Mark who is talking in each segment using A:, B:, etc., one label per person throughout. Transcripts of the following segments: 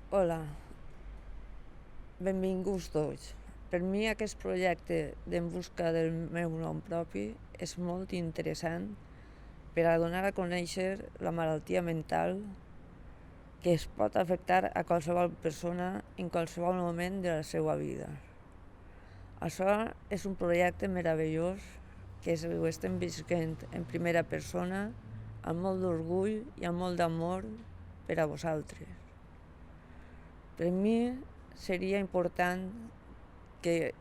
A: Hola, benvinguts tots. Per mi aquest projecte d'En busca del meu nom propi és molt interessant per a donar a conèixer la malaltia mental que es pot afectar a qualsevol persona en qualsevol moment de la seva vida. Això és un projecte meravellós que ho estem visquent en primera persona amb molt d'orgull i amb molt d'amor per a vosaltres. Per mi seria important que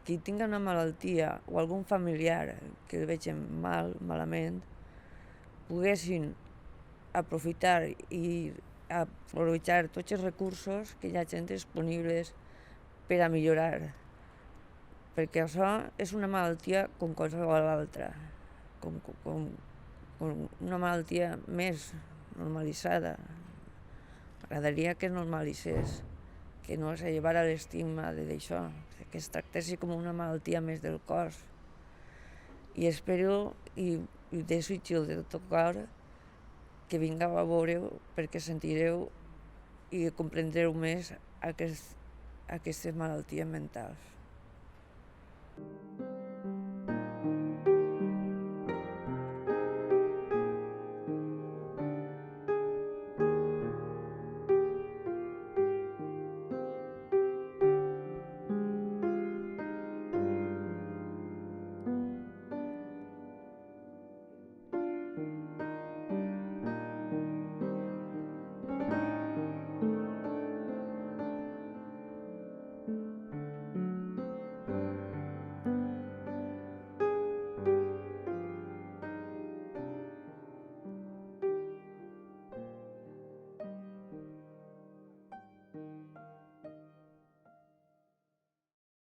A: qui tinga una malaltia o algun familiar que el vegin malament, poguessin aprofitar i aprovechar tots els recursos que hi ha gent disponibles per a millorar, perquè això és una malaltia com qualsevol altra, com una malaltia més normalitzada. M'agradaria que es normalitzés, que no se llevara l'estigma d'això, que es tractessi com una malaltia més del cos. I espero i desitjo de tot cor que vingueu a veure-ho, perquè sentireu i comprendreu més aquestes malalties mentals.